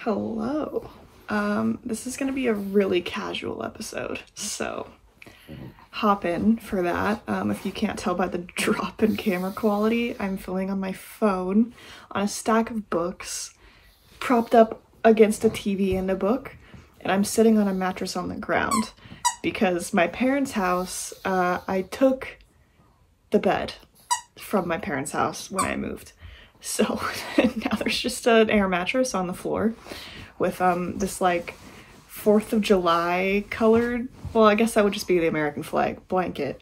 Hello. This is gonna be a really casual episode, so hop in for that. If you can't tell by the drop in camera quality, I'm filming on my phone on a stack of books, propped up against a TV and a book, and I'm sitting on a mattress on the ground because my parents' house, I took the bed from my parents' house when I moved. So now there's just an air mattress on the floor with this like 4th of July colored, well, I guess that would just be the American flag blanket.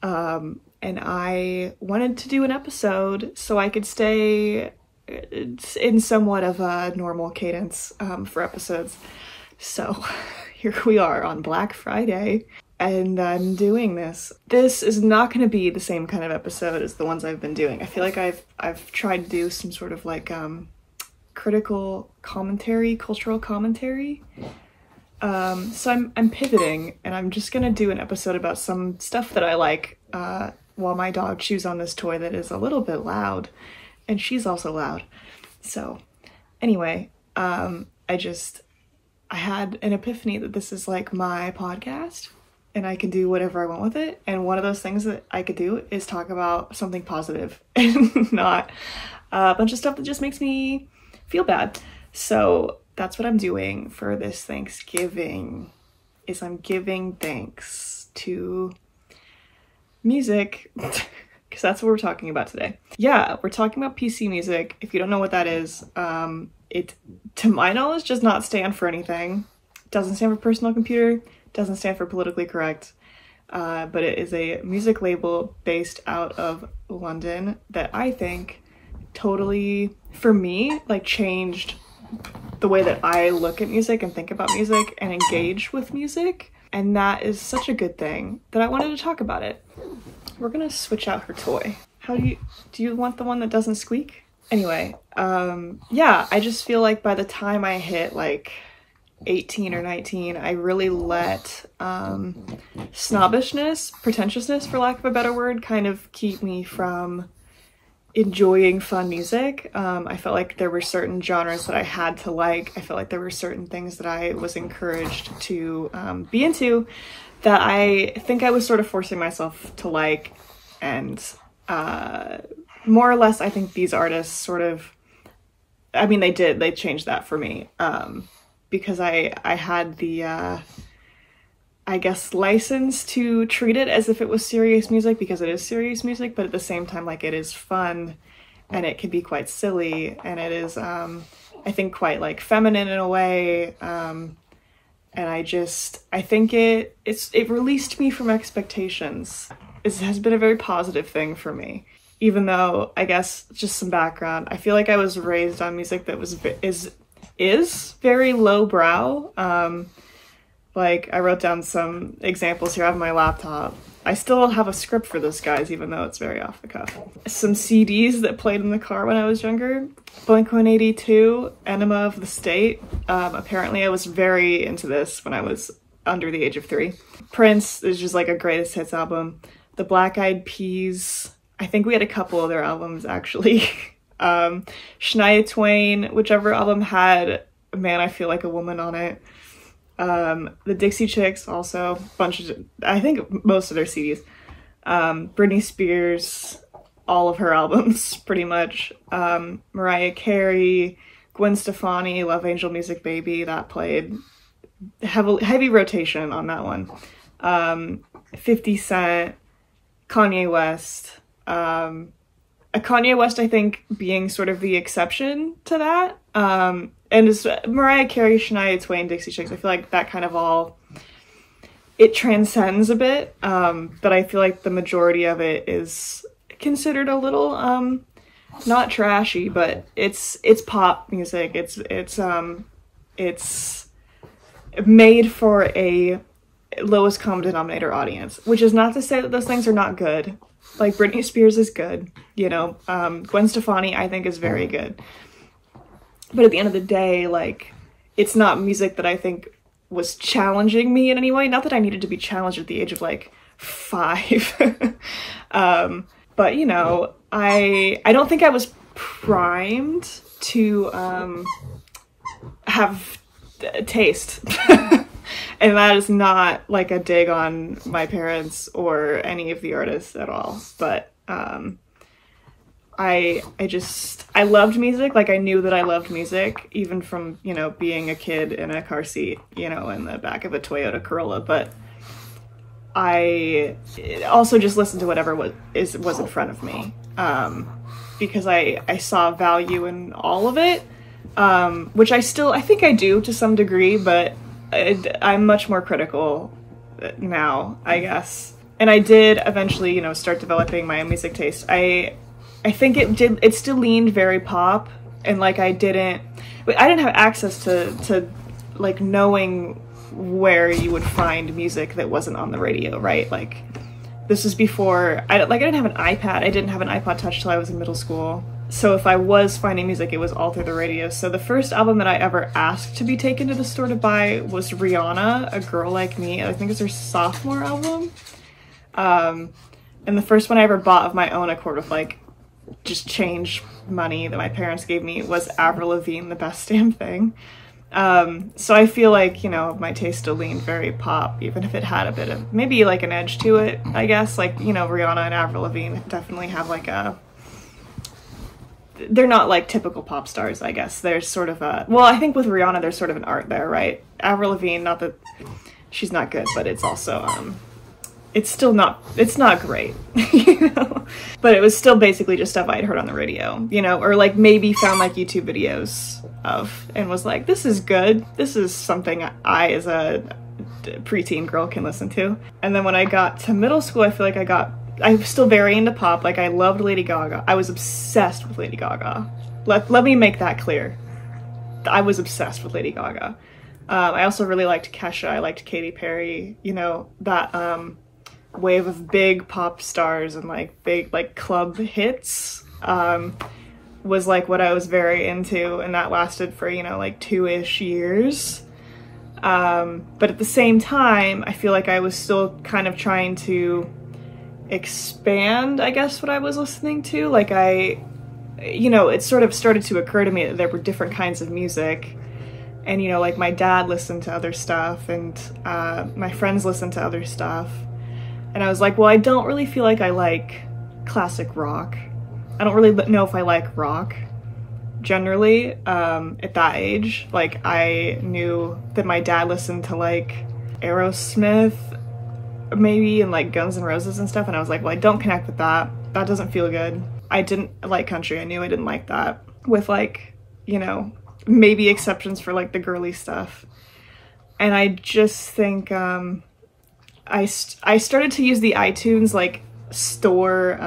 And I wanted to do an episode so I could stay in somewhat of a normal cadence for episodes. So here we are on Black Friday, and I'm doing this. This is not going to be the same kind of episode as the ones I've been doing. I feel like I've tried to do some sort of like critical commentary, cultural commentary. So I'm pivoting, and I'm just gonna do an episode about some stuff that I like while my dog chews on this toy that is a little bit loud, and she's also loud. So anyway, I had an epiphany that this is like my podcast and I can do whatever I want with it. And one of those things that I could do is talk about something positive and not a bunch of stuff that just makes me feel bad. So that's what I'm doing for this Thanksgiving, is I'm giving thanks to music, because that's what we're talking about today. Yeah, we're talking about PC music. If you don't know what that is, it, to my knowledge, does not stand for anything. Doesn't stand for personal computer, doesn't stand for politically correct, but it is a music label based out of London that I think totally, for me, like changed the way that I look at music and think about music and engage with music. And that is such a good thing that I wanted to talk about it. We're gonna switch out her toy. Do you want the one that doesn't squeak? Anyway, yeah, I just feel like by the time I hit like 18 or 19, I really let snobbishness, pretentiousness for lack of a better word, kind of keep me from enjoying fun music. I felt like there were certain genres that I had to like. I felt like there were certain things that I was encouraged to be into that I think I was sort of forcing myself to like. And more or less, I think these artists sort of, I mean, they changed that for me, because I had the, I guess, license to treat it as if it was serious music, because it is serious music, but at the same time, like, it is fun and it can be quite silly, and it is, I think, quite like feminine in a way. And I think it released me from expectations. It has been a very positive thing for me, even though, I guess, just some background, I feel like I was raised on music that is very lowbrow. Like, I wrote down some examples here on my laptop. I still have a script for this, guys, even though it's very off the cuff. Some CDs that played in the car when I was younger. Blink-182, Enema of the State. Apparently I was very into this when I was under the age of 3. Prince is just like a greatest hits album. The Black Eyed Peas. I think we had a couple of their albums, actually. Shania Twain, whichever album had Man, I Feel Like a Woman on it. The Dixie Chicks, also, I think most of their CDs. Britney Spears, all of her albums, pretty much. Mariah Carey, Gwen Stefani, Love Angel Music Baby, that played. Heavy rotation on that one. 50 Cent, Kanye West. Kanye West, I think, being sort of the exception to that. And it's Mariah Carey, Shania Twain, Dixie Chicks. I feel like that kind of all, it transcends a bit, but I feel like the majority of it is considered a little, not trashy, but it's pop music. It's made for a lowest common denominator audience, which is not to say that those things are not good. Like, Britney Spears is good, you know, Gwen Stefani, I think, is very good. But at the end of the day, like, it's not music that I think was challenging me in any way. Not that I needed to be challenged at the age of, like, 5. But, you know, I don't think I was primed to have taste. And that is not like a dig on my parents or any of the artists at all, but I loved music. Like, I knew that I loved music even from, you know, being a kid in a car seat, you know, in the back of a Toyota Corolla, but I also just listened to whatever was in front of me, because I saw value in all of it, which I think I do to some degree, but I'm much more critical now, I guess. And I did eventually, you know, start developing my own music taste. I think it still leaned very pop, and like I didn't have access to like knowing where you would find music that wasn't on the radio, right? Like, this was before I didn't have an iPad. I didn't have an iPod Touch till I was in middle school. So if I was finding music, it was all through the radio. So the first album that I ever asked to be taken to the store to buy was Rihanna, A Girl Like Me. I think it's her sophomore album. And the first one I ever bought of my own accord with like just change money that my parents gave me was Avril Lavigne, The Best Damn Thing. So I feel like, you know, my taste still leaned very pop, even if it had a bit of maybe like an edge to it, I guess. Like, you know, Rihanna and Avril Lavigne definitely have like they're not like typical pop stars, I guess. There's sort of well, I think with Rihanna there's sort of an art there, right? Avril Lavigne, not that she's not good, but it's also it's not great, you know? But it was still basically just stuff I'd heard on the radio, you know, or like maybe found like YouTube videos of and was like, this is good. This is something I as a preteen girl can listen to. And then when I got to middle school, I feel like I was still very into pop. Like, I loved Lady Gaga. I was obsessed with Lady Gaga. Let me make that clear. I was obsessed with Lady Gaga. I also really liked Kesha. I liked Katy Perry. You know, that wave of big pop stars and like big like club hits was like what I was very into, and that lasted for, you know, like 2-ish years. But at the same time, I feel like I was still kind of trying to expand, I guess, what I was listening to. Like, you know, it sort of started to occur to me that there were different kinds of music, and, you know, like my dad listened to other stuff, and my friends listened to other stuff, and I was like, well, I don't really feel like I like classic rock. I don't really know if I like rock generally at that age. Like, I knew that my dad listened to like Aerosmith maybe and like Guns N' Roses and stuff, and I was like, well, I don't connect with that. That doesn't feel good. I didn't like country. I knew I didn't like that, with like, you know, maybe exceptions for like the girly stuff. And I just think I started to use the iTunes like store,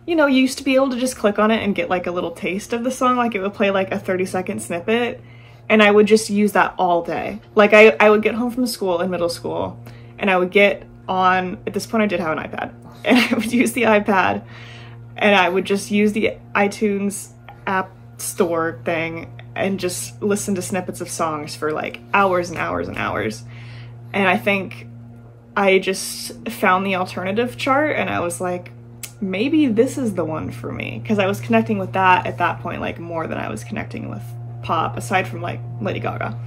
you know, you used to be able to just click on it and get like a little taste of the song. Like, it would play like a 30-second snippet, and I would just use that all day. Like, I would get home from school in middle school, and I would get on, at this point I did have an iPad, and I would use the iPad, and I would just use the iTunes app store thing and just listen to snippets of songs for like hours and hours and hours. And I think I just found the alternative chart, and I was like, maybe this is the one for me, because I was connecting with that at that point like more than I was connecting with pop, aside from like Lady Gaga.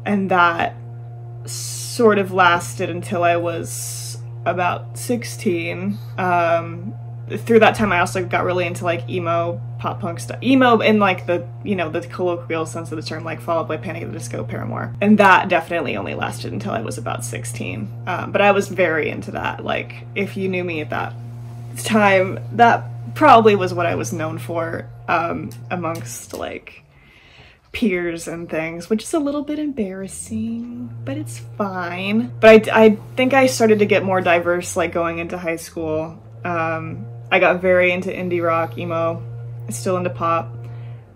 And that sort of lasted until I was about 16. Through that time I also got really into like emo, pop punk stuff. Emo in like the, you know, the colloquial sense of the term, like Fall Out Boy, Panic at the Disco, Paramore. And that definitely only lasted until I was about 16. But I was very into that. Like, if you knew me at that time, that probably was what I was known for amongst like peers and things, which is a little bit embarrassing, but it's fine. But I think I started to get more diverse like going into high school. I got very into indie rock, emo, still into pop.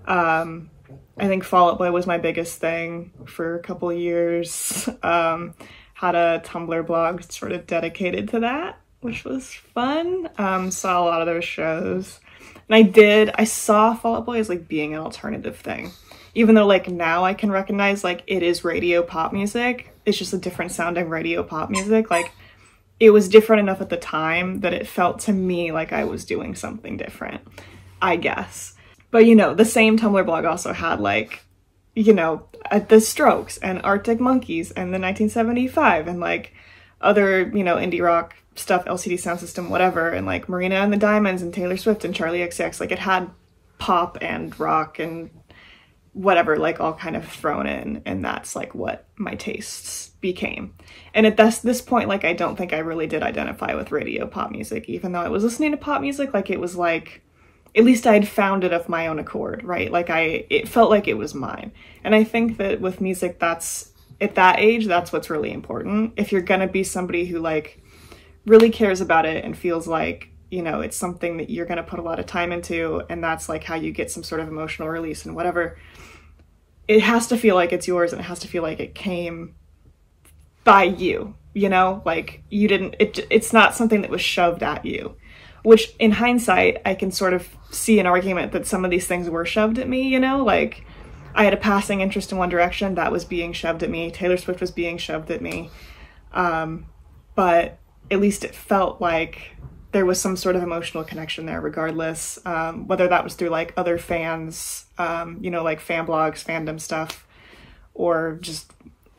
I think Fall Out Boy was my biggest thing for a couple of years. Had a Tumblr blog sort of dedicated to that, which was fun. Saw a lot of those shows. And I saw Fall Out Boy as like being an alternative thing. Even though like now I can recognize like it is radio pop music, it's just a different sounding radio pop music. Like, it was different enough at the time that it felt to me like I was doing something different, I guess. But, you know, the same Tumblr blog also had like you know, the Strokes and Arctic Monkeys and the 1975 and like other, you know, indie rock stuff, LCD Sound System, whatever, and like Marina and the Diamonds and Taylor Swift and Charlie XCX. Like it had pop and rock and whatever, like all kind of thrown in, and that's like what my tastes became. And at this point, like I don't think I really did identify with radio pop music, even though I was listening to pop music. Like it was like, at least I'd found it of my own accord, right? Like it felt like it was mine. And I think that with music, that's, at that age, that's what's really important. If you're gonna be somebody who like really cares about it and feels like, you know, it's something that you're gonna put a lot of time into, and that's like how you get some sort of emotional release and whatever, it has to feel like it's yours, and it has to feel like it came by you, you know? Like you didn't, it's not something that was shoved at you, which in hindsight, I can sort of see an argument that some of these things were shoved at me, you know? Like I had a passing interest in One Direction that was being shoved at me. Taylor Swift was being shoved at me. But at least it felt like there was some sort of emotional connection there regardless, whether that was through like other fans, you know, like fan blogs, fandom stuff, or just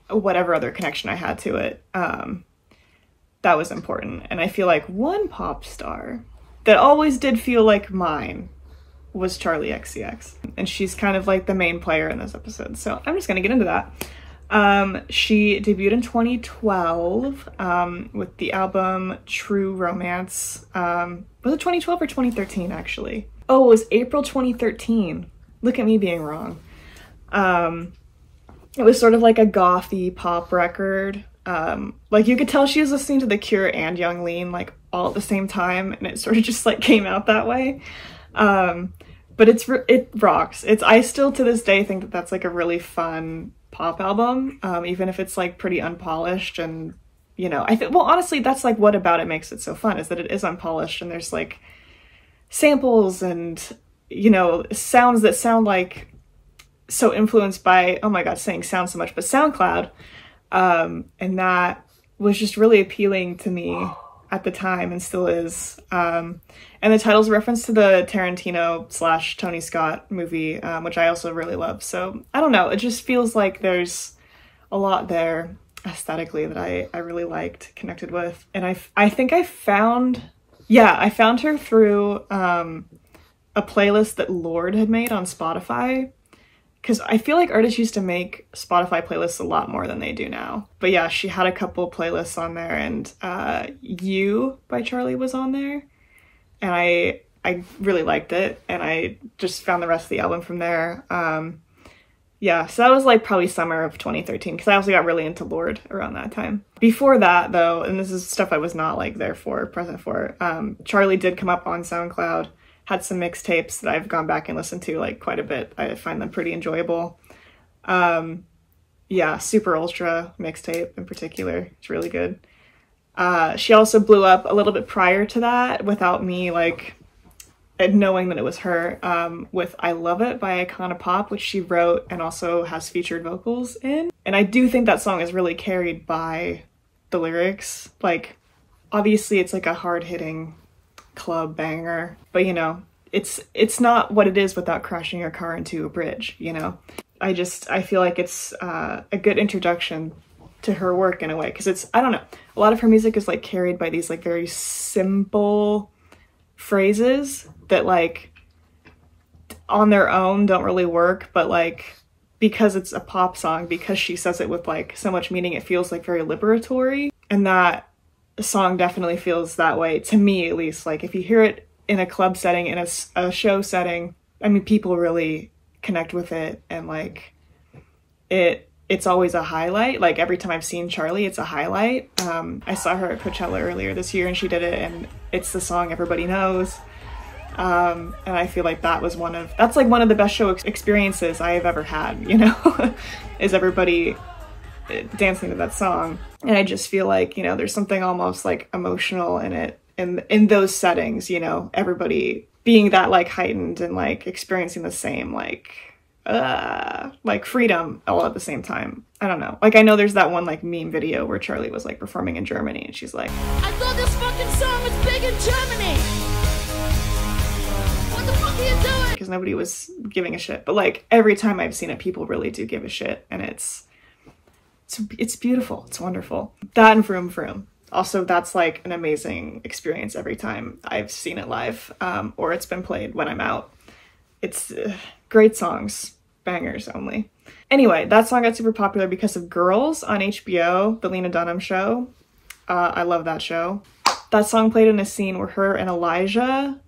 whatever other connection I had to it. That was important. And I feel like one pop star that always did feel like mine was Charlie XCX. And she's kind of like the main player in this episode. So I'm just gonna get into that. She debuted in 2012 with the album True Romance. Was it 2012 or 2013 actually? Oh, it was April 2013. Look at me being wrong. It was sort of like a gothy pop record. Like you could tell she was listening to The Cure and Young Lean like all at the same time, and it sort of just like came out that way. But it rocks. I still to this day think that that's like a really fun pop album, even if it's like pretty unpolished. And you know, well honestly that's like what about it makes it so fun, is that it is unpolished and there's like samples and, you know, sounds that sound like so influenced by, oh my god, saying sound so much, but SoundCloud. And that was just really appealing to me at the time and still is. And the title's a reference to the Tarantino / Tony Scott movie, which I also really love. So I don't know, it just feels like there's a lot there aesthetically that I really liked, connected with. And I think I found her through a playlist that Lorde had made on Spotify. Because I feel like artists used to make Spotify playlists a lot more than they do now. But yeah, she had a couple playlists on there, and You by Charlie was on there. And I really liked it, and I just found the rest of the album from there. Yeah, so that was like probably summer of 2013, because I also got really into Lorde around that time. Before that, though, and this is stuff I was not like present for, Charlie did come up on SoundCloud. Had some mixtapes that I've gone back and listened to like quite a bit. I find them pretty enjoyable. Yeah, Super Ultra mixtape in particular. It's really good. She also blew up a little bit prior to that without me like knowing that it was her, with I Love It by Icona Pop, which she wrote and also has featured vocals in. And I do think that song is really carried by the lyrics. Like, obviously it's like a hard-hitting club banger, but you know, it's not what it is without crashing your car into a bridge, you know? I feel like it's a good introduction to her work in a way, because it's, I don't know, a lot of her music is like carried by these like very simple phrases that like on their own don't really work, but like because it's a pop song, because she says it with like so much meaning, it feels like very liberatory. And that song definitely feels that way to me, at least. Like if you hear it in a club setting, in a show setting, I mean, people really connect with it, and like it's always a highlight. Like every time I've seen Charlie, it's a highlight. I saw her at Coachella earlier this year and she did it, and it's the song everybody knows. And I feel like that's like one of the best show experiences I have ever had, you know, is everybody dancing to that song. And I just feel like, you know, there's something almost like emotional in it, in those settings, you know, everybody being that like heightened and like experiencing the same like freedom all at the same time. I don't know. Like I know there's that one like meme video where Charlie was like performing in Germany and she's like, I thought this fucking song was big in Germany. What the fuck are you doing? Because because nobody was giving a shit. But like every time I've seen it, people really do give a shit, and it's beautiful. It's wonderful. That and Vroom Vroom. Also, that's like an amazing experience every time I've seen it live, or it's been played when I'm out. It's great songs, bangers only. Anyway, that song got super popular because of Girls on HBO, the Lena Dunham show. I love that show. That song played in a scene where her and Elijah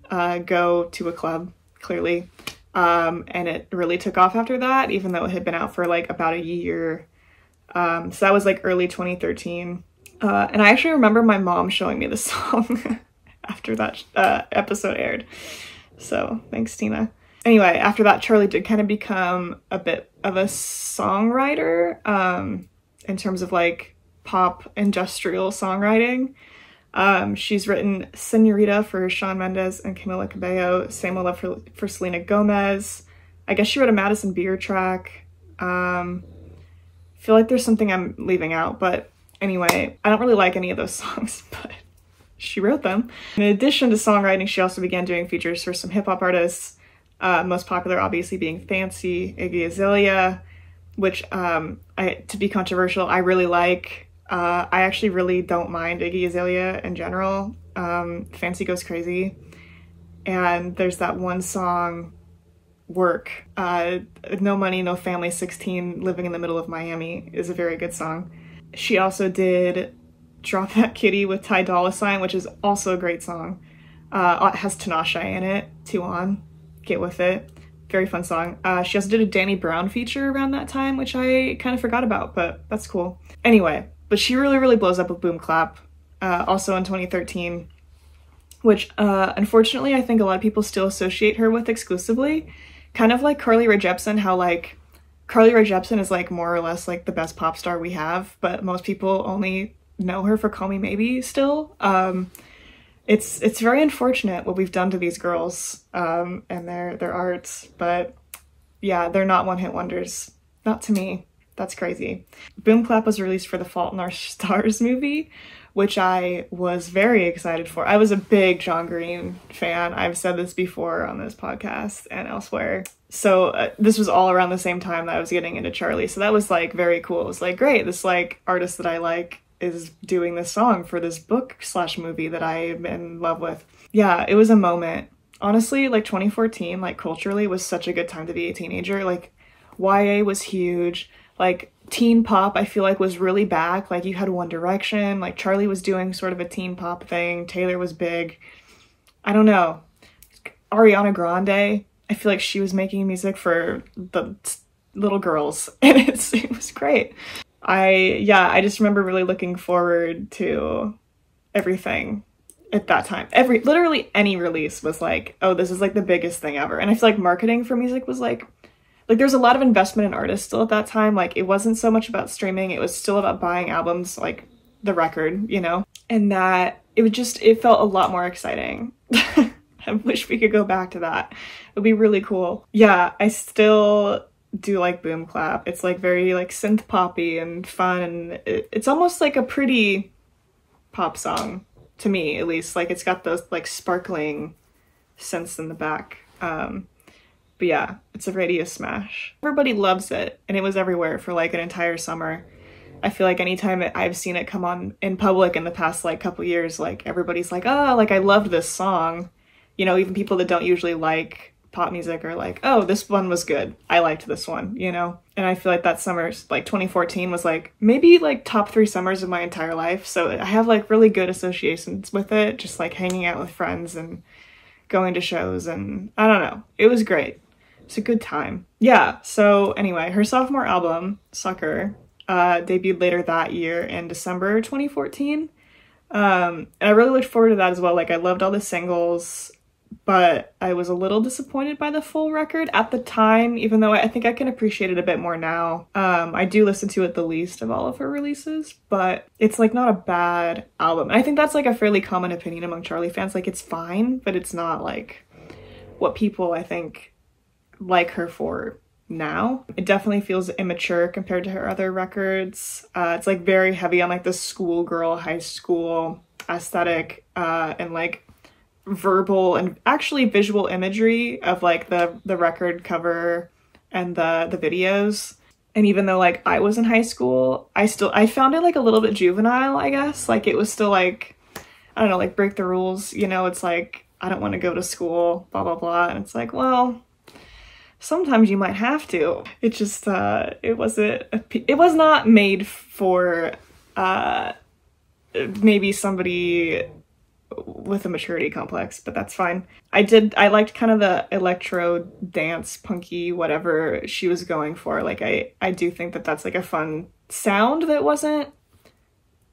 go to a club, clearly. And it really took off after that, even though it had been out for like about a year. So that was like early 2013. And I actually remember my mom showing me this song after that episode aired. So thanks, Tina. Anyway, after that, Charlie did kind of become a bit of a songwriter in terms of like pop industrial songwriting. She's written Senorita for Shawn Mendes and Camila Cabello, Same Old Love for Selena Gomez. I guess she wrote a Madison Beer track. I feel like there's something I'm leaving out, but anyway, I don't really like any of those songs, but she wrote them. In addition to songwriting, she also began doing features for some hip-hop artists, most popular obviously being Fancy, Iggy Azalea, which, to be controversial, I really like. I actually really don't mind Iggy Azalea in general. Fancy goes crazy. And there's that one song, Work. No Money, No Family, 16, Living in the Middle of Miami is a very good song. She also did Drop That Kitty with Ty Dolla $ign, which is also a great song. It has Tinashe in it, 2 On, Get With It. Very fun song. She also did a Danny Brown feature around that time, which I kind of forgot about, but that's cool. Anyway, but she really blows up with Boom Clap, also in 2013, which unfortunately I think a lot of people still associate her with exclusively. Kind of like Carly Rae Jepsen, how like Carly Rae Jepsen is like more or less like the best pop star we have, but most people only know her for Call Me Maybe still. It's very unfortunate what we've done to these girls and their arts, but yeah, they're not one-hit wonders. Not to me. That's crazy. Boom Clap was released for the Fault in Our Stars movie, which I was very excited for. I was a big John Green fan. I've said this before on this podcast and elsewhere. So this was all around the same time that I was getting into Charlie. So that was like very cool. It was like, great, this like artist that I like is doing this song for this book/movie that I'm in love with. Yeah, it was a moment. Honestly, like 2014, like culturally was such a good time to be a teenager. Like YA was huge. Like teen pop, I feel like was really back. Like you had One Direction, like Charlie was doing sort of a teen pop thing. Taylor was big. I don't know. Ariana Grande, I feel like she was making music for the little girls and it was great. I just remember really looking forward to everything at that time. Literally any release was like, oh, this is like the biggest thing ever. And I feel like marketing for music was like there's a lot of investment in artists still at that time. Like it wasn't so much about streaming, it was still about buying albums, like the record, you know? And that it felt a lot more exciting. I wish we could go back to that. It would be really cool. Yeah, I still do like Boom Clap. It's like very like synth poppy and fun, and it's almost like a pretty pop song to me, at least. Like it's got those like sparkling synths in the back. But yeah, it's a radio smash. Everybody loves it, and it was everywhere for like an entire summer. I feel like anytime I've seen it come on in public in the past like couple years, like everybody's like, oh, like I loved this song. You know, even people that don't usually like pop music are like, oh, this one was good. I liked this one, you know? And I feel like that summer, like 2014 was like maybe like top 3 summers of my entire life. So I have like really good associations with it, just like hanging out with friends and going to shows, and I don't know. It was great. It's a good time. Yeah, so anyway, her sophomore album, Sucker, debuted later that year in December 2014. And I really looked forward to that as well. Like I loved all the singles, but I was a little disappointed by the full record at the time, even though I think I can appreciate it a bit more now. I do listen to it the least of all of her releases, but it's like not a bad album. And I think that's like a fairly common opinion among Charlie fans. Like it's fine, but it's not like what people I think like her for now. It definitely feels immature compared to her other records. It's like very heavy on like the schoolgirl high school aesthetic, and like verbal and actually visual imagery of like the record cover and the videos. And even though like I was in high school, I found it like a little bit juvenile, I guess. Like it was still like, I don't know, like break the rules, you know, it's like, I don't want to go to school, blah, blah, blah. And it's like, well, sometimes you might have to. It just, it was not made for, maybe somebody with a maturity complex, but that's fine. I liked kind of the electro dance, punky, whatever she was going for. Like, I do think that that's like a fun sound that wasn't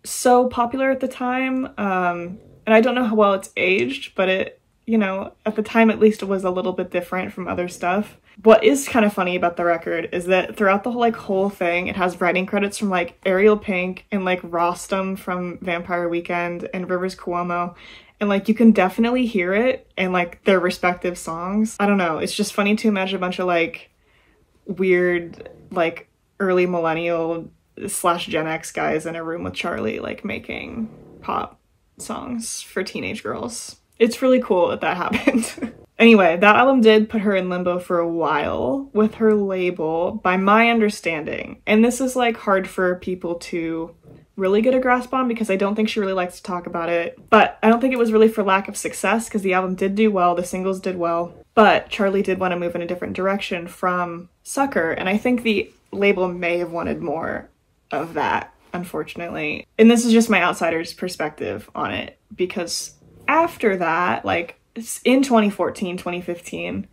so popular at the time. And I don't know how well it's aged, but it, you know, at the time at least it was a little bit different from other stuff. What is kind of funny about the record is that throughout the whole thing, it has writing credits from like Ariel Pink and like Rostam from Vampire Weekend and Rivers Cuomo. And like you can definitely hear it in like their respective songs. I don't know, it's just funny to imagine a bunch of like weird like early millennial / Gen X guys in a room with Charlie like making pop songs for teenage girls. It's really cool that happened. Anyway, that album did put her in limbo for a while with her label, by my understanding. And this is like hard for people to really get a grasp on because I don't think she really likes to talk about it. But I don't think it was really for lack of success because the album did do well, the singles did well. But Charlie did want to move in a different direction from Sucker, and I think the label may have wanted more of that, unfortunately. And this is just my outsider's perspective on it, because after that, like in 2014, 2015,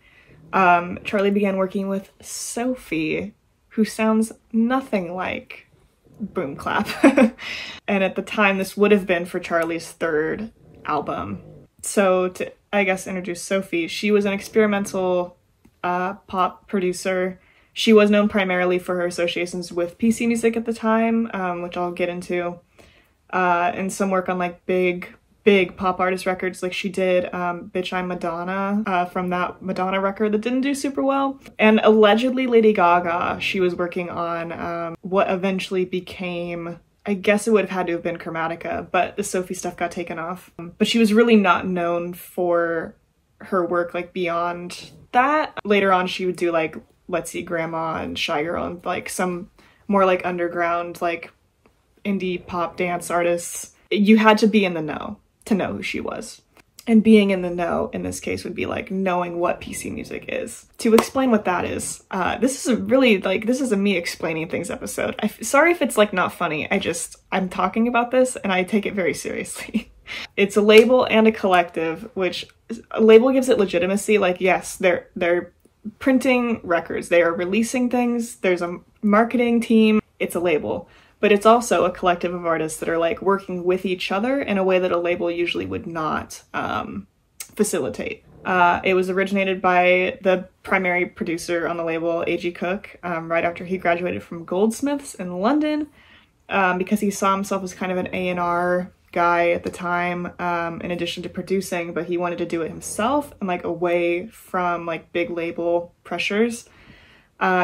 Charlie began working with Sophie, who sounds nothing like Boom Clap. And at the time, this would have been for Charlie's third album. So to, I guess, introduce Sophie, she was an experimental pop producer. She was known primarily for her associations with PC music at the time, which I'll get into, and some work on like big pop artist records. Like she did Bitch I'm Madonna from that Madonna record that didn't do super well. And allegedly Lady Gaga, she was working on what eventually became, I guess it would have had to have been Chromatica, but the Sophie stuff got taken off. But she was really not known for her work like beyond that. Later on she would do like Let's See Grandma and Shy Girl and like some more like underground like indie pop dance artists. You had to be in the know to know who she was. And being in the know in this case would be like knowing what PC music is. To explain what that is, this is a really like, this is a me explaining things episode. Sorry if it's like not funny, I'm talking about this and I take it very seriously. It's a label and a collective, which a label gives it legitimacy. Like yes, they're printing records, they are releasing things, there's a marketing team, it's a label. But it's also a collective of artists that are like working with each other in a way that a label usually would not facilitate. It was originated by the primary producer on the label, A.G. Cook, right after he graduated from Goldsmiths in London, because he saw himself as kind of an A&R guy at the time, in addition to producing, but he wanted to do it himself and like away from like big label pressures.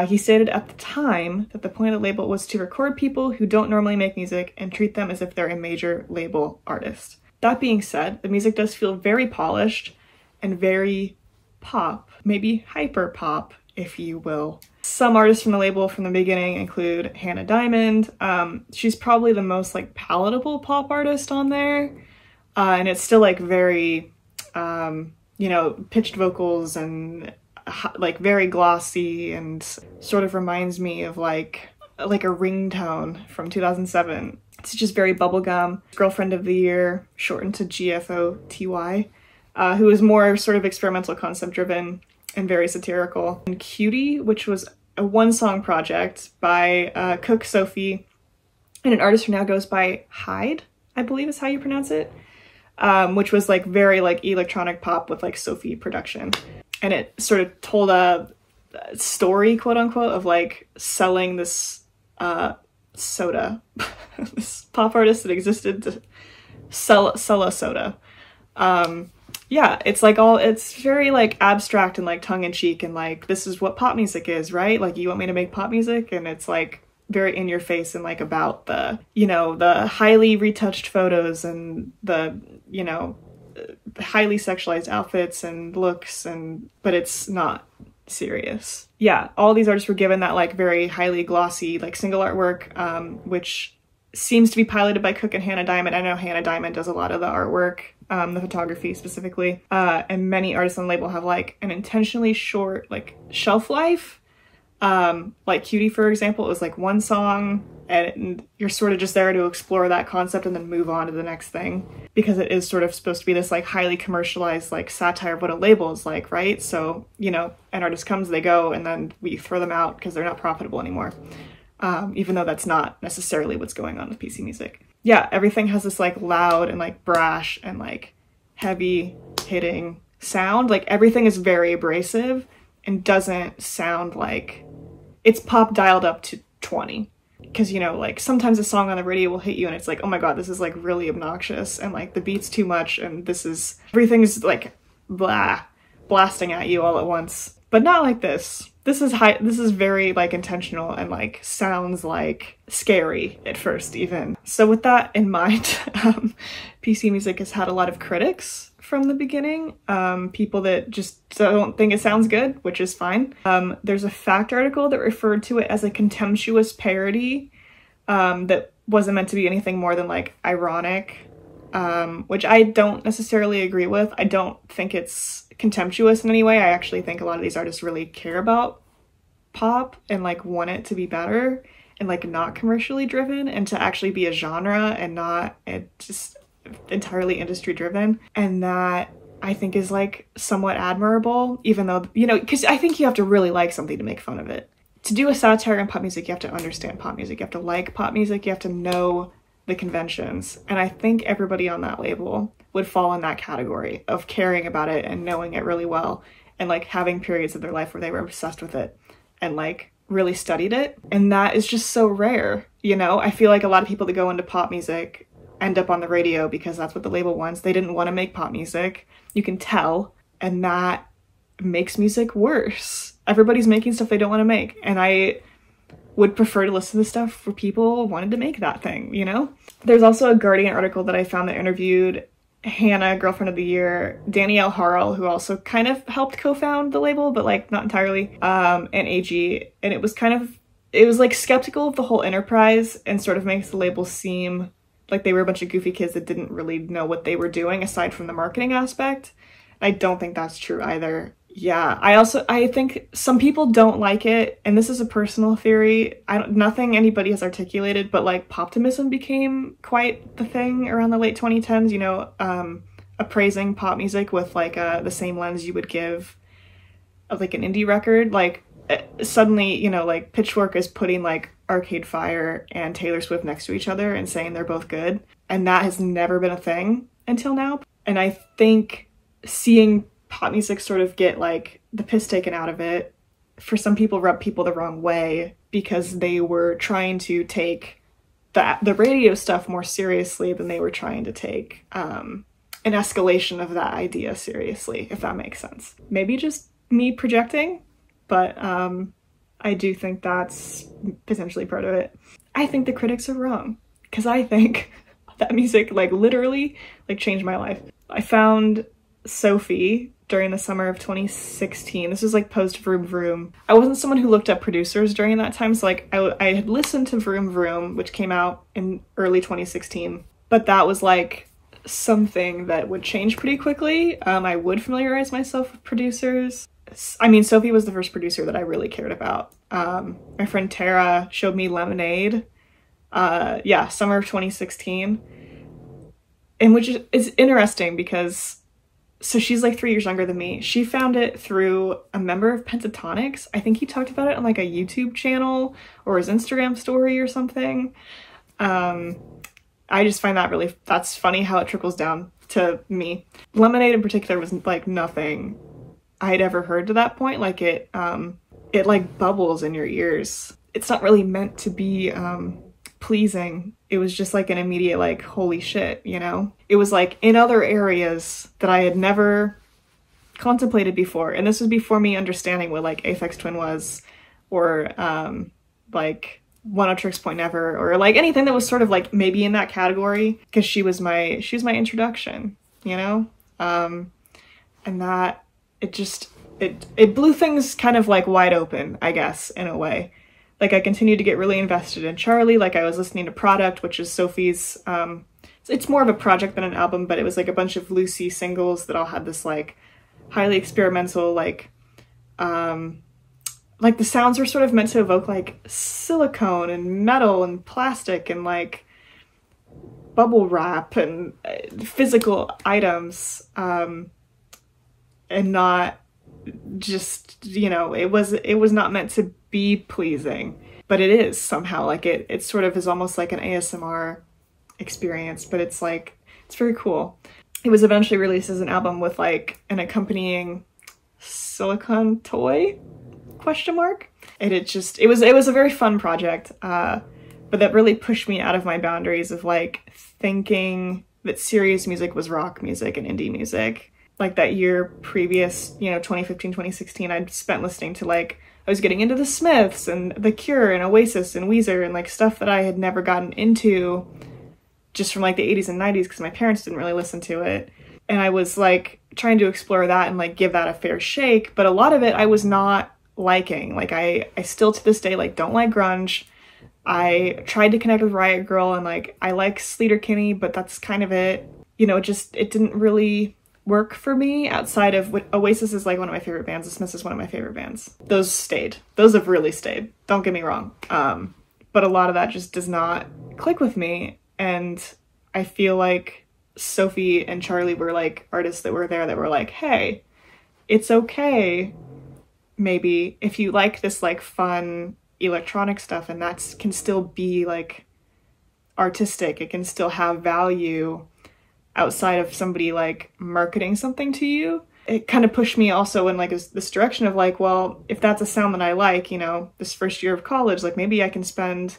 He stated at the time that the point of the label was to record people who don't normally make music and treat them as if they're a major label artist. That being said, the music does feel very polished and very pop, maybe hyper pop, if you will. Some artists from the label from the beginning include Hannah Diamond. She's probably the most like palatable pop artist on there. And it's still like very, you know, pitched vocals and like very glossy and sort of reminds me of like a ringtone from 2007. It's just very bubblegum. Girlfriend of the Year, shortened to GFOTY, who is more sort of experimental, concept driven and very satirical. And Cutie, which was a one-song project by Cook, Sophie, and an artist who now goes by Hyde, I believe is how you pronounce it, which was like very like electronic pop with like Sophie production. And it sort of told a story, quote unquote, of like selling this soda, this pop artist that existed to sell a soda. Yeah, it's like it's very like abstract and like tongue in cheek and like, this is what pop music is, right? Like, you want me to make pop music? And it's like very in your face and like about the, you know, the highly retouched photos and the, you know, highly sexualized outfits and looks, but it's not serious. Yeah, all these artists were given that like very highly glossy like single artwork, which seems to be piloted by Cook and Hannah Diamond. I know Hannah Diamond does a lot of the artwork, the photography specifically, and many artists on the label have like an intentionally short like shelf life. Like Cutie, for example, it was like one song, and you're sort of just there to explore that concept and then move on to the next thing, because it is sort of supposed to be this like highly commercialized like satire of what a label is like, right? So, you know, an artist comes, they go, and then we throw them out because they're not profitable anymore. Even though that's not necessarily what's going on with PC music. Yeah, everything has this like loud and like brash and like heavy hitting sound. Like everything is very abrasive and doesn't sound like it's pop dialed up to 20. Because, you know, like sometimes a song on the radio will hit you and it's like, oh my god, this is like really obnoxious and like the beat's too much and everything's like blah, blasting at you all at once. But not like this. This is very like intentional and like sounds like scary at first even. So with that in mind, PC music has had a lot of critics from the beginning. People that just don't think it sounds good, which is fine. There's a Fact article that referred to it as a contemptuous parody that wasn't meant to be anything more than like ironic, which I don't necessarily agree with. I don't think it's contemptuous in any way. I actually think a lot of these artists really care about pop and like want it to be better and like not commercially driven and to actually be a genre and not just entirely industry driven. And that I think is like somewhat admirable, even though, you know, because I think you have to really like something to make fun of it. To do a satire in pop music, you have to understand pop music, you have to like pop music, you have to know the conventions. And I think everybody on that label would fall in that category of caring about it and knowing it really well and like having periods of their life where they were obsessed with it and like really studied it. And that is just so rare, you know? I feel like a lot of people that go into pop music end up on the radio because that's what the label wants. They didn't want to make pop music. You can tell, and that makes music worse. Everybody's making stuff they don't want to make, and I would prefer to listen to stuff where people wanted to make that thing, you know? There's also a Guardian article that I found that interviewed Hannah, Girlfriend of the Year, Danielle Harrell, who also kind of helped co-found the label, but like not entirely, and AG, and it was like skeptical of the whole enterprise and sort of makes the label seem like they were a bunch of goofy kids that didn't really know what they were doing aside from the marketing aspect. I don't think that's true either. Yeah, I think some people don't like it, and this is a personal theory. Nothing anybody has articulated, but like poptimism became quite the thing around the late 2010s, you know, appraising pop music with like the same lens you would give like an indie record. Like suddenly, you know, like Pitchfork is putting like Arcade Fire and Taylor Swift next to each other and saying they're both good, and that has never been a thing until now. And I think seeing pop music sort of get like the piss taken out of it, for some people rubbed people the wrong way because they were trying to take the radio stuff more seriously than they were trying to take an escalation of that idea seriously, if that makes sense. Maybe just me projecting, but I do think that's potentially part of it. I think the critics are wrong, because I think that music like literally like changed my life. I found Sophie during the summer of 2016. This was like post Vroom Vroom. I wasn't someone who looked up producers during that time, so like I had listened to Vroom Vroom, which came out in early 2016, but that was like something that would change pretty quickly. I would familiarize myself with producers. I mean, Sophie was the first producer that I really cared about. My friend Tara showed me Lemonade, summer of 2016, and which is interesting because so she's like 3 years younger than me. She found it through a member of Pentatonics. I think he talked about it on like a YouTube channel or his Instagram story or something. I just find that that's funny how it trickles down to me. Lemonade in particular was like nothing I'd ever heard to that point. Like it like bubbles in your ears. It's not really meant to be pleasing. It was just like an immediate like holy shit, you know? It was like in other areas that I had never contemplated before, and this was before me understanding what like Aphex Twin was, or like One O Tricks Point Never, or like anything that was sort of like maybe in that category, because she was my introduction, you know? And that it blew things kind of like wide open, I guess, in a way. Like I continued to get really invested in Charlie. Like I was listening to Product, which is Sophie's, it's more of a project than an album, but it was like a bunch of Lucy singles that all had this like highly experimental, like the sounds were sort of meant to evoke like silicone and metal and plastic and like bubble wrap and physical items, and not just, you know, it was not meant to be pleasing, but it is somehow. Like it sort of is almost like an ASMR experience, but it's like, it's very cool. It was eventually released as an album with like an accompanying silicone toy, question mark. And it was a very fun project, but that really pushed me out of my boundaries of like thinking that serious music was rock music and indie music. Like that year previous, you know, 2015, 2016, I'd spent listening to like, I was getting into the Smiths and The Cure and Oasis and Weezer and like stuff that I had never gotten into just from like the 80s and 90s because my parents didn't really listen to it. And I was like trying to explore that and like give that a fair shake, but a lot of it I was not liking. Like I still to this day like don't like grunge. I tried to connect with Riot Grrrl and like I like Sleater-Kinney, but that's kind of it. You know, it didn't really work for me outside of what Oasis is like one of my favorite bands. The Smiths is one of my favorite bands. Those have really stayed. Don't get me wrong. But a lot of that just does not click with me. And I feel like Sophie and Charlie were like artists that were there that were like, hey, it's okay maybe if you like this like fun electronic stuff and that can still be like artistic, it can still have value outside of somebody like marketing something to you. It kind of pushed me also in like this direction of like, well, if that's a sound that I like, you know, this first year of college, like maybe I can spend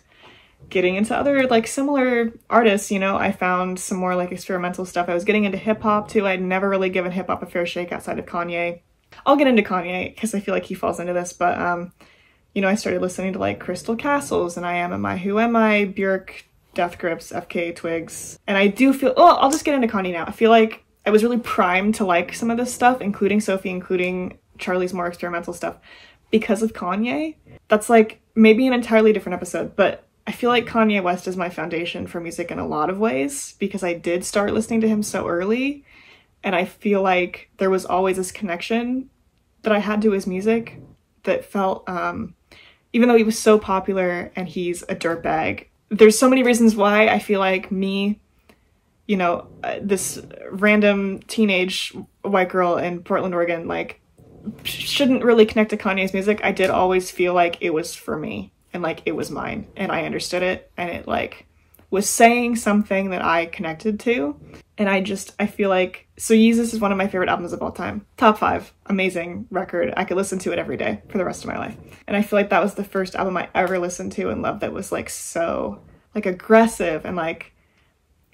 getting into other like similar artists. You know, I found some more like experimental stuff. I was getting into hip hop too. I'd never really given hip hop a fair shake outside of Kanye. I'll get into Kanye because I feel like he falls into this, but you know, I started listening to like Crystal Castles and I Am I, Who Am I, Björk, Death Grips, FKA Twigs. And I do feel, oh, I'll just get into Kanye now. I feel like I was really primed to like some of this stuff, including Sophie, including Charlie's more experimental stuff, because of Kanye. That's like maybe an entirely different episode, but I feel like Kanye West is my foundation for music in a lot of ways because I did start listening to him so early. And I feel like there was always this connection that I had to his music that felt, even though he was so popular and he's a dirtbag, there's so many reasons why I feel like me, you know, this random teenage white girl in Portland, Oregon, like shouldn't really connect to Kanye's music. I did always feel like it was for me and like it was mine and I understood it and it like was saying something that I connected to. And I feel like, so Yeezus is one of my favorite albums of all time. Top 5, amazing record. I could listen to it every day for the rest of my life. And I feel like that was the first album I ever listened to and loved that was like so like aggressive and like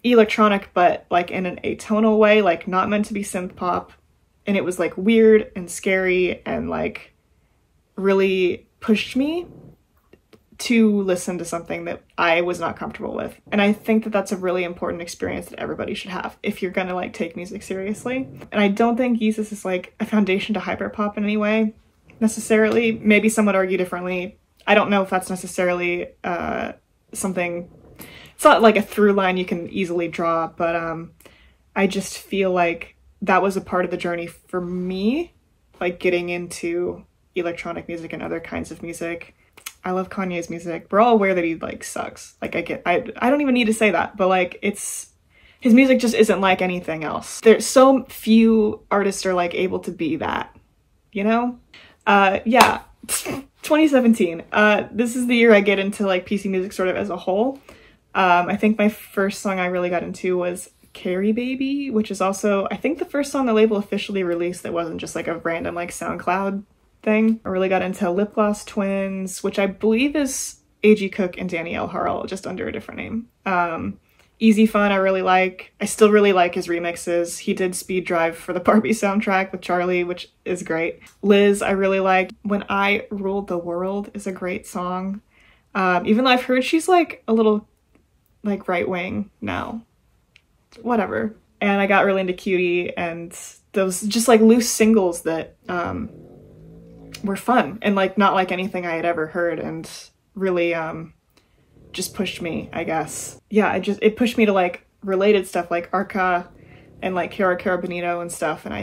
electronic, but like in an atonal way, like not meant to be synth pop. And it was like weird and scary and like really pushed me to listen to something that I was not comfortable with. And I think that that's a really important experience that everybody should have if you're gonna like take music seriously. And I don't think Yeezus is like a foundation to hyperpop in any way necessarily. Maybe some would argue differently. I don't know if that's necessarily something, it's not like a through line you can easily draw, but I just feel like that was a part of the journey for me, like getting into electronic music and other kinds of music. I love Kanye's music. We're all aware that he like sucks. Like I don't even need to say that, but like his music just isn't like anything else. There's so few artists are like able to be that, you know? Yeah, 2017. This is the year I get into like PC music sort of as a whole. I think my first song I really got into was Carrie Baby, which is also, I think the first song the label officially released that wasn't just like a random like SoundCloud thing. I really got into Lip Gloss Twins, which I believe is A.G. Cook and Danielle Harl, just under a different name. Easy Fun I really like. I still really like his remixes. He did Speed Drive for the Barbie soundtrack with Charlie, which is great. Liz I really like. When I Ruled the World is a great song. Even though I've heard she's like a little like right-wing now. Whatever. And I got really into Cutie and those just like loose singles that were fun and like not like anything I had ever heard, and really just pushed me, I guess. Yeah, it pushed me to like related stuff like Arca and like Cara Cara Bonito and stuff, and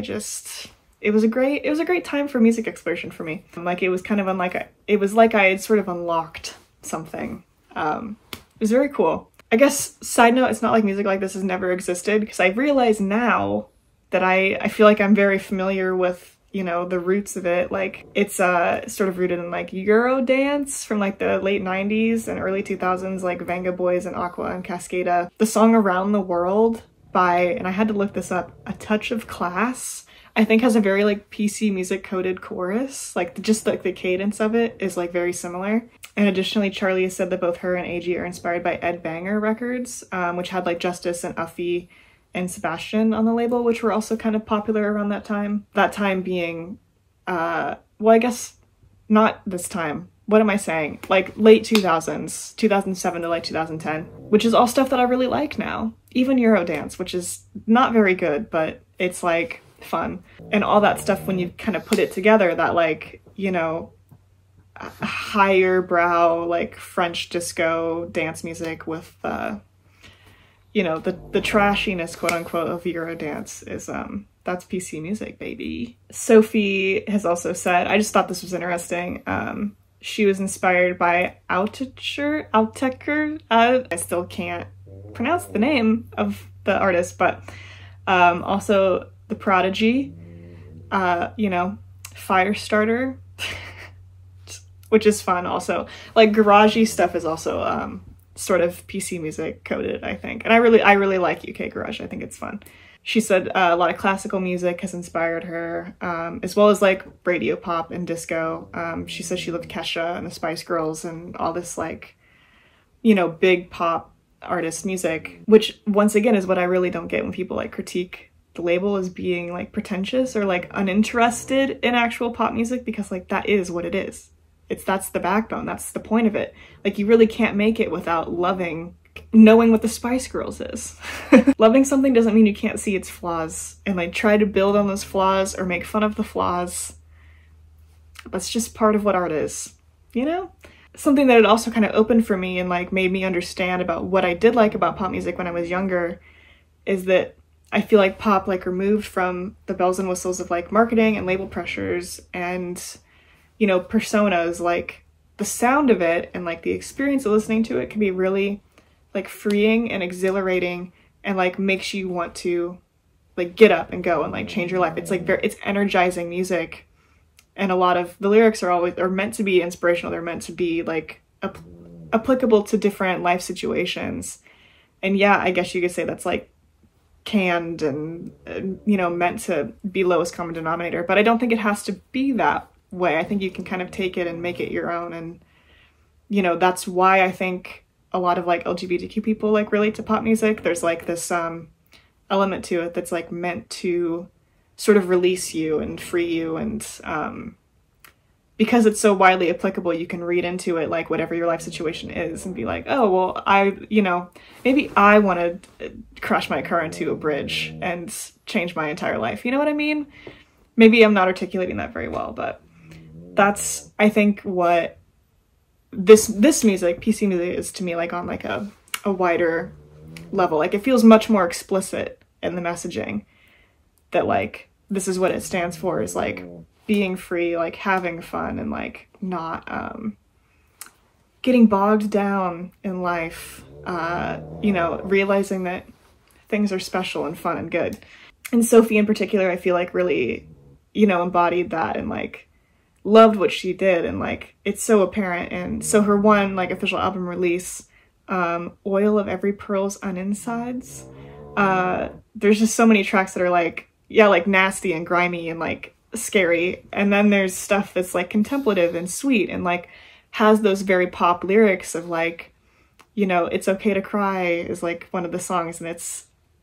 it was a great time for music exploration for me. Like it was kind of it was like I had sort of unlocked something. It was very cool. I guess, side note, it's not like music like this has never existed, because I realize now that I feel like I'm very familiar with, you know, the roots of it. Like it's sort of rooted in like Euro dance from like the late 90s and early 2000s, like Venga Boys and Aqua and Cascada. The song Around the World by, and I had to look this up, A Touch of Class, I think has a very like PC music coded chorus. Like just like the cadence of it is like very similar. And additionally, Charlie has said that both her and AG are inspired by Ed Banger Records, which had like Justice and Uffy and Sebastian on the label, which were also kind of popular around that time. That time being, well, I guess not this time. What am I saying? Like late 2000s, 2007 to like 2010, which is all stuff that I really like now. Even Eurodance, which is not very good, but it's like fun. And all that stuff, when you kind of put it together, that like, you know, higher brow like French disco dance music with you know, the trashiness, quote unquote, of Eurodance is that's PC music, baby. Sophie has also said, I just thought this was interesting, she was inspired by Outeker. I still can't pronounce the name of the artist, but also The Prodigy, you know, Firestarter, which is fun also. Like garagey stuff is also sort of PC music coded, I think. And I really like UK garage. I think it's fun. She said a lot of classical music has inspired her, as well as like radio pop and disco. She says she loved Kesha and the Spice Girls and all this like, you know, big pop artist music, which once again is what I really don't get when people like critique the label as being like pretentious or like uninterested in actual pop music, because like that is what it is. That's the backbone, that's the point of it. Like you really can't make it without knowing what the Spice Girls is. Loving something doesn't mean you can't see its flaws and like try to build on those flaws or make fun of the flaws. That's just part of what art is, you know? Something that it also kind of opened for me and like made me understand about what I did like about pop music when I was younger is that I feel like pop like removed from the bells and whistles of like marketing and label pressures and, you know, personas, like the sound of it and like the experience of listening to it can be really like freeing and exhilarating and like makes you want to like get up and go and like change your life. It's like it's energizing music, and a lot of the lyrics are meant to be inspirational. They're meant to be like applicable to different life situations. And yeah, I guess you could say that's like canned and you know, meant to be lowest common denominator, but I don't think it has to be that way. I think you can kind of take it and make it your own, and you know, that's why I think a lot of like LGBTQ people like relate to pop music. There's like this element to it that's like meant to sort of release you and free you, and because it's so widely applicable, you can read into it like whatever your life situation is and be like, oh well, you know, maybe I want to crash my car into a bridge and change my entire life, you know what I mean? Maybe I'm not articulating that very well, but that's, I think, what this music, PC music, is to me, like on like a wider level. Like it feels much more explicit in the messaging that like this is what it stands for, is like being free, like having fun, and like not getting bogged down in life, you know, realizing that things are special and fun and good. And Sophie in particular, I feel like really, you know, embodied that and like loved what she did, and like it's so apparent. And so her one like official album release, Oil of Every Pearl's Uninsides, there's just so many tracks that are like, yeah, like nasty and grimy and like scary, and then there's stuff that's like contemplative and sweet and like has those very pop lyrics of like, you know, It's Okay to Cry is like one of the songs, and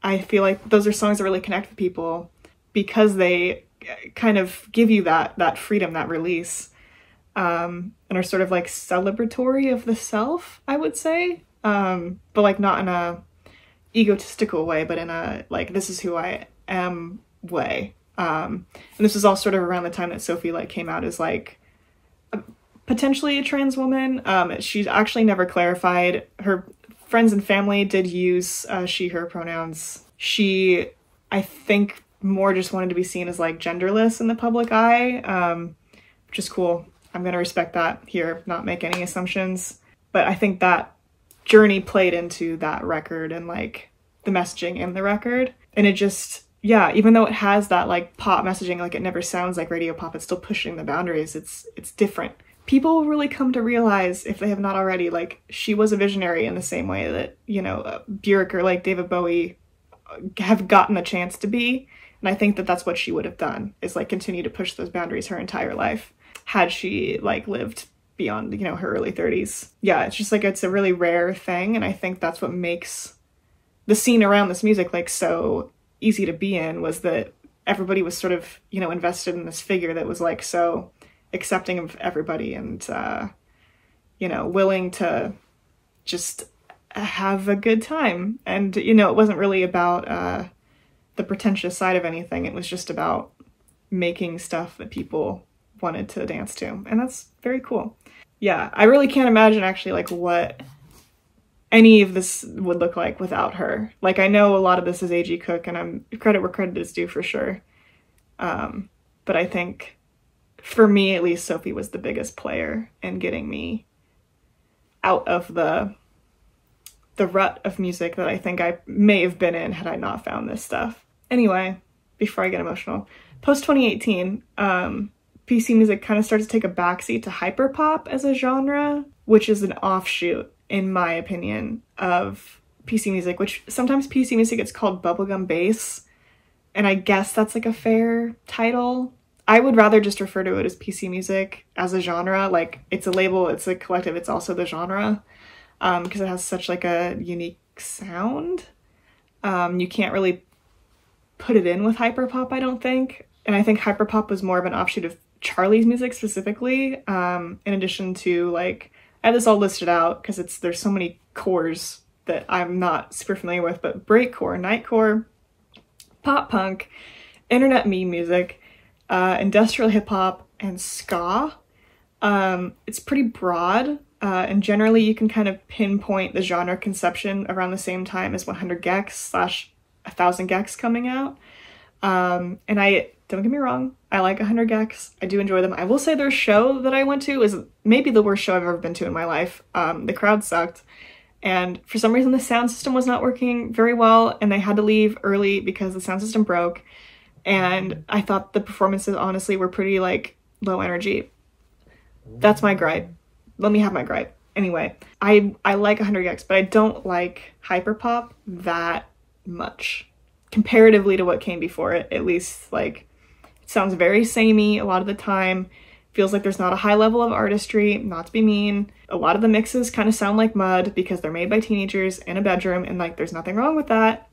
I feel like those are songs that really connect with people because they kind of give you that freedom, that release, and are sort of like celebratory of the self, I would say, but like not in a egotistical way, but in a, like, this is who I am way. And this was all sort of around the time that Sophie, like, came out as, like, potentially a trans woman. She actually never clarified. Her friends and family did use she, her pronouns. She, I think, more just wanted to be seen as, like, genderless in the public eye, which is cool. I'm gonna respect that here, not make any assumptions. But I think that journey played into that record and, like, the messaging in the record. And it just, yeah, even though it has that, like, pop messaging, like, it never sounds like radio pop, it's still pushing the boundaries. It's different. People will really come to realize, if they have not already, like, she was a visionary in the same way that, you know, Björk or, like, David Bowie have gotten the chance to be. And I think that that's what she would have done, is, like, continue to push those boundaries her entire life, had she, like, lived beyond, you know, her early 30s. Yeah, it's just, like, it's a really rare thing, and I think that's what makes the scene around this music, like, so easy to be in, was that everybody was sort of, you know, invested in this figure that was, like, so accepting of everybody and, you know, willing to just have a good time. And, you know, it wasn't really about the pretentious side of anything. It was just about making stuff that people wanted to dance to. And that's very cool. Yeah, I really can't imagine actually, like, what any of this would look like without her. Like, I know a lot of this is A.G. Cook, and I'm credit where credit is due for sure. But I think, for me at least, Sophie was the biggest player in getting me out of the rut of music that I think I may have been in had I not found this stuff. Anyway, before I get emotional, post-2018, PC music kind of starts to take a backseat to hyperpop as a genre, which is an offshoot, in my opinion, of PC music, which sometimes PC music gets called bubblegum bass, and I guess that's, like, a fair title. I would rather just refer to it as PC music as a genre. Like, it's a label, it's a collective, it's also the genre, because it has such, like, a unique sound. You can't really put it in with hyperpop, I don't think. And I think hyperpop was more of an offshoot of Charlie's music specifically, in addition to, like, I have this all listed out because there's so many cores that I'm not super familiar with, but breakcore, nightcore, pop punk, internet meme music, industrial hip hop, and ska. It's pretty broad, and generally you can kind of pinpoint the genre conception around the same time as 100 gecs / 1000 gecs coming out. And don't get me wrong, I like 100 gecs. I do enjoy them. I will say their show that I went to is maybe the worst show I've ever been to in my life. The crowd sucked. And for some reason the sound system was not working very well, and they had to leave early because the sound system broke. And I thought the performances honestly were pretty, like, low energy. That's my gripe. Let me have my gripe. Anyway, I like 100 gecs, but I don't like hyperpop that much comparatively to what came before it. At least, like, it sounds very samey a lot of the time. Feels like there's not a high level of artistry, not to be mean. A lot of the mixes kind of sound like mud because they're made by teenagers in a bedroom, and, like, there's nothing wrong with that.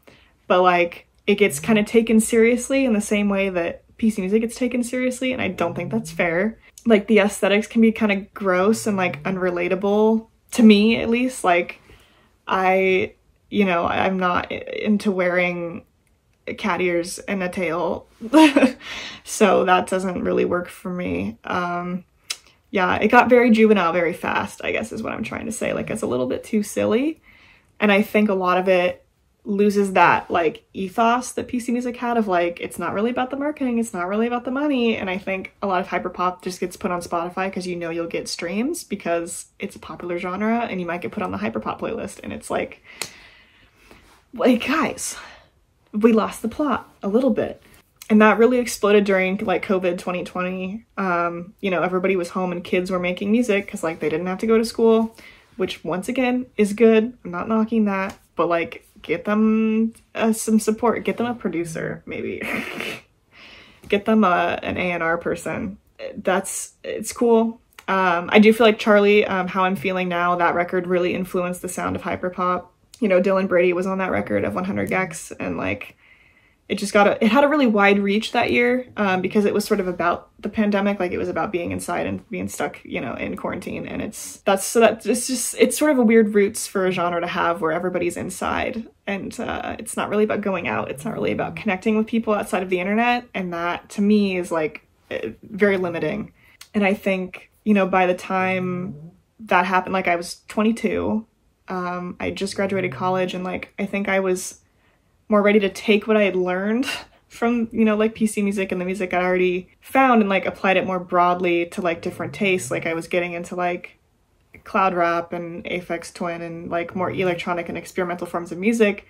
But, like, it gets kind of taken seriously in the same way that PC music gets taken seriously, and I don't think that's fair. Like, the aesthetics can be kind of gross and, like, unrelatable, to me at least. Like, I'm not into wearing cat ears and a tail, so that doesn't really work for me. Yeah, it got very juvenile very fast, I guess is what I'm trying to say. Like, it's a little bit too silly, and I think a lot of it loses that, like, ethos that PC music had of, like, it's not really about the marketing, it's not really about the money. And I think a lot of hyperpop just gets put on Spotify because you know you'll get streams because it's a popular genre, and you might get put on the hyperpop playlist, and it's like, guys, we lost the plot a little bit. And that really exploded during, like, COVID 2020. You know, everybody was home and kids were making music because, like, they didn't have to go to school, which, once again, is good. I'm not knocking that, but, like, get them some support. Get them a producer, maybe. Get them an A&R person. It's cool. I do feel like Charlie, How I'm Feeling Now, that record really influenced the sound of hyperpop. You know, Dylan Brady was on that record of 100 gecs, and, like, it had a really wide reach that year, because it was sort of about the pandemic. Like, it was about being inside and being stuck, you know, in quarantine. And it's sort of a weird roots for a genre to have where everybody's inside, and it's not really about going out. It's not really about connecting with people outside of the internet. And that to me is like very limiting. And I think, you know, by the time that happened, like I was 22, I just graduated college, and like I think I was more ready to take what I had learned from, you know, like PC music and the music I already found and like applied it more broadly to like different tastes. Like I was getting into like cloud rap and Aphex Twin and like more electronic and experimental forms of music.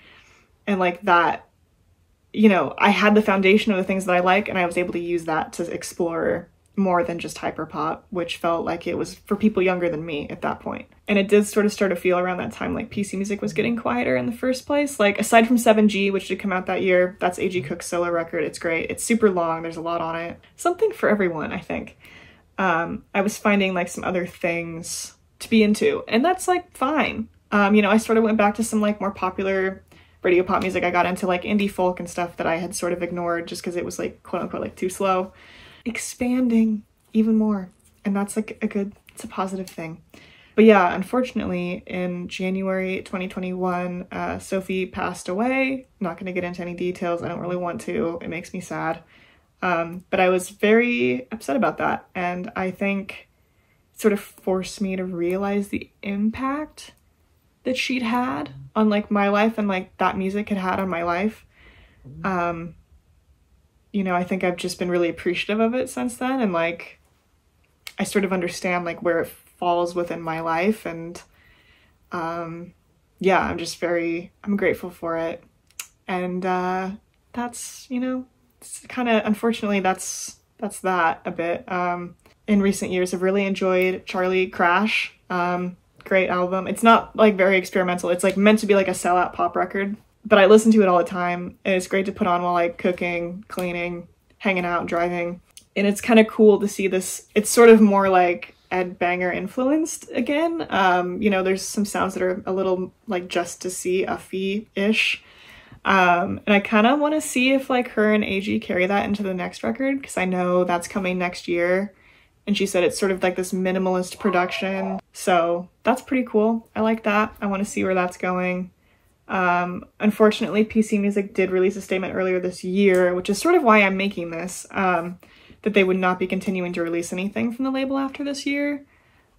And like that, you know, I had the foundation of the things that I like, and I was able to use that to explore more than just hyperpop, which felt like it was for people younger than me at that point. And it did sort of start to feel around that time like PC music was getting quieter in the first place. Like, aside from 7G, which did come out that year, that's A.G. Cook's solo record. It's great. It's super long. There's a lot on it. Something for everyone, I think. I was finding like some other things to be into, and that's like fine. You know, I sort of went back to some like more popular radio pop music. I got into like indie folk and stuff that I had sort of ignored just because it was like quote unquote like too slow. Expanding even more, and that's like it's a positive thing. But yeah, unfortunately in January 2021, Sophie passed away. I'm not going to get into any details. I don't really want to. It makes me sad, but I was very upset about that, and I think it sort of forced me to realize the impact that she'd had on like my life and like that music had on my life. You know, I think I've just been really appreciative of it since then, and like I sort of understand like where it falls within my life, and yeah, I'm grateful for it. And that's, you know, it's kind of, unfortunately, that's that a bit. In recent years, I've really enjoyed Charlie Crash. Great album. It's not like very experimental. It's like meant to be like a sellout pop record, but I listen to it all the time, and it's great to put on while like cooking, cleaning, hanging out, driving. And it's kind of cool to see this. It's sort of more like Ed Banger influenced again. You know, there's some sounds that are a little like Just to See Uffy-ish. And I kind of want to see if like her and AG carry that into the next record, because I know that's coming next year. And she said it's sort of like this minimalist production. So that's pretty cool. I like that. I want to see where that's going. Unfortunately, PC Music did release a statement earlier this year, which is sort of why I'm making this, that they would not be continuing to release anything from the label after this year.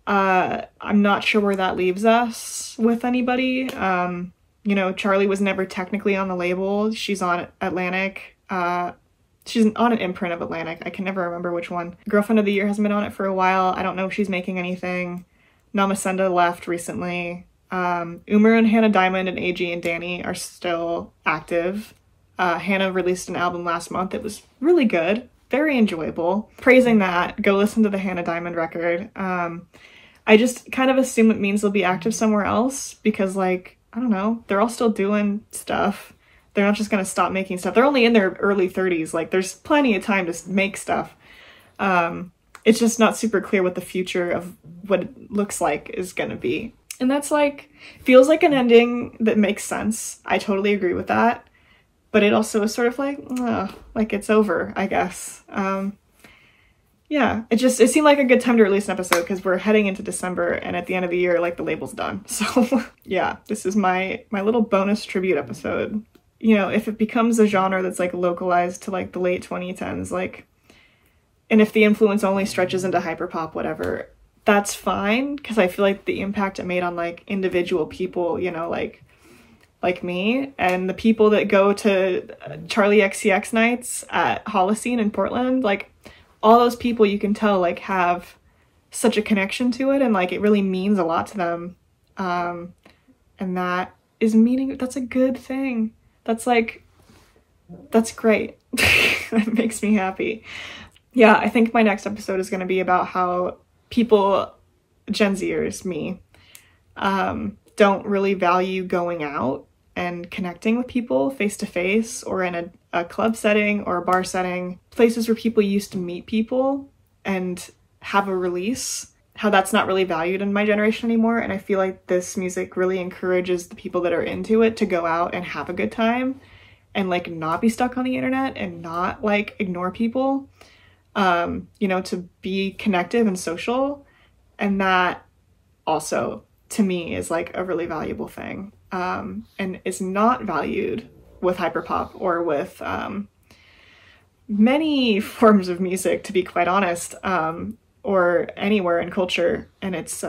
I'm not sure where that leaves us with anybody. You know, Charlie was never technically on the label. She's on Atlantic. She's on an imprint of Atlantic. I can never remember which one. Girlfriend of the Year hasn't been on it for a while. I don't know if she's making anything. Namasenda left recently. Umar and Hannah Diamond and AG and Danny are still active. Hannah released an album last month. It was really good. Very enjoyable. Praising that. Go listen to the Hannah Diamond record. I just kind of assume it means they'll be active somewhere else because, like, I don't know, they're all still doing stuff. They're not just going to stop making stuff. They're only in their early 30s. Like, there's plenty of time to make stuff. It's just not super clear what the future of what it looks like is going to be. And that's like, feels like an ending that makes sense. I totally agree with that. But it also is sort of like it's over, I guess. Yeah, it seemed like a good time to release an episode because we're heading into December, and at the end of the year, like, the label's done. So yeah, this is my little bonus tribute episode. You know, if it becomes a genre that's like localized to like the late 2010s, like, and if the influence only stretches into hyperpop, whatever, that's fine, because I feel like the impact it made on like individual people, you know, like me, and the people that go to Charlie XCX nights at Holocene in Portland, like, all those people, you can tell, like, have such a connection to it, and like it really means a lot to them. And that is that's a good thing. That's great. That makes me happy. Yeah, I think my next episode is going to be about how people, Gen Zers, me, don't really value going out and connecting with people face to face, or in a club setting or a bar setting, places where people used to meet people and have a release, how that's not really valued in my generation anymore. And I feel like this music really encourages the people that are into it to go out and have a good time and like not be stuck on the internet and not like ignore people, you know, to be connective and social. And that also to me is like a really valuable thing, and is not valued with hyperpop or with many forms of music, to be quite honest, or anywhere in culture. And it's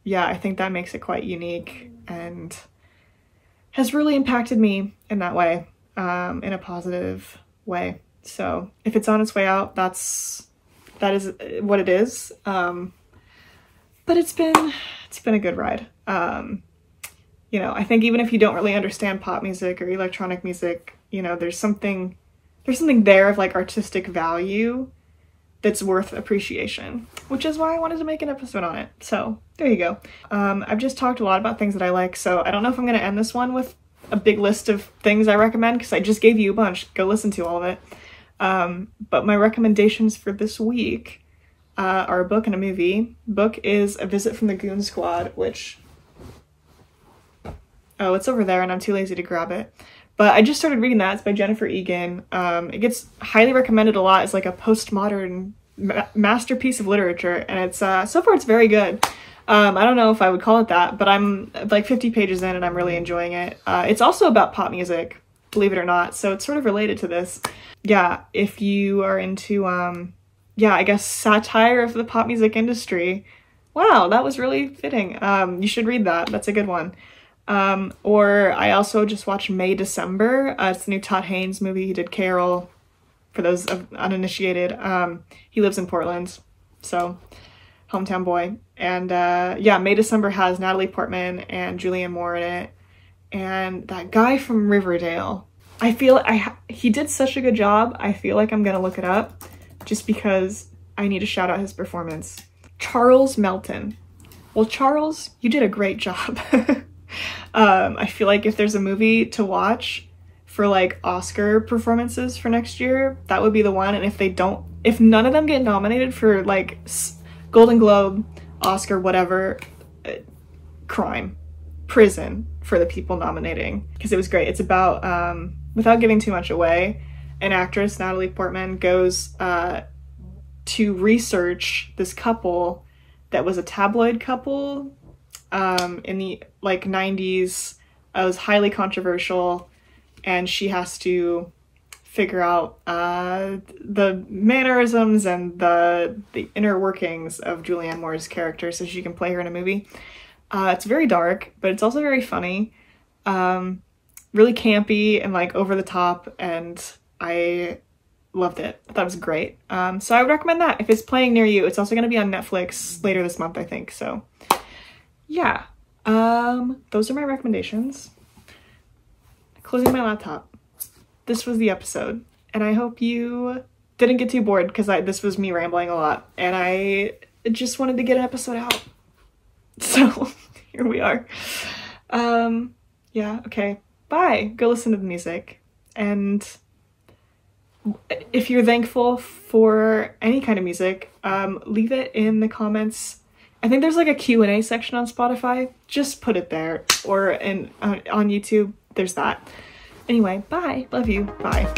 yeah, I think that makes it quite unique and has really impacted me in that way, in a positive way. So if it's on its way out, that is what it is. But it's been a good ride. You know, I think even if you don't really understand pop music or electronic music, you know, there's something there of like artistic value that's worth appreciation, which is why I wanted to make an episode on it. So there you go. I've just talked a lot about things that I like, so I don't know if I'm going to end this one with a big list of things I recommend, because I just gave you a bunch. Go listen to all of it. But my recommendations for this week are a book and a movie. Book is A Visit from the Goon Squad, which... oh, it's over there and I'm too lazy to grab it. But I just started reading that. It's by Jennifer Egan. It gets highly recommended a lot as like a postmodern masterpiece of literature, and it's so far it's very good. I don't know if I would call it that, but I'm like 50 pages in and I'm really enjoying it. It's also about pop music, believe it or not, so it's sort of related to this. Yeah, if you are into, yeah, I guess satire of the pop music industry. Wow, that was really fitting. You should read that. That's a good one. Or I also just watched May December. It's the new Todd Haynes movie. He did Carol, for those uninitiated. He lives in Portland, so hometown boy. And yeah, May December has Natalie Portman and Julianne Moore in it. And that guy from Riverdale, I feel he did such a good job. I feel like I'm gonna look it up just because I need to shout out his performance. Charles Melton. Well, Charles, you did a great job. I feel like if there's a movie to watch for like Oscar performances for next year, that would be the one. And if none of them get nominated for like Golden Globe, Oscar, whatever, prison for the people nominating, because it was great. It's about, without giving too much away, an actress, Natalie Portman, goes to research this couple that was a tabloid couple in the like 90s. It was highly controversial, and she has to figure out the mannerisms and the inner workings of Julianne Moore's character so she can play her in a movie. It's very dark, but it's also very funny, really campy and like over the top, and I loved it. I thought it was great. So I would recommend that if it's playing near you. It's also going to be on Netflix later this month, I think. So yeah, those are my recommendations. Closing my laptop. This was the episode, and I hope you didn't get too bored, because this was me rambling a lot, and I just wanted to get an episode out. So here we are. Yeah, okay. Bye. Go listen to the music. And if you're thankful for any kind of music, leave it in the comments. I think there's like a Q&A section on Spotify. Just put it there, or on YouTube. There's that. Anyway, bye. Love you. Bye.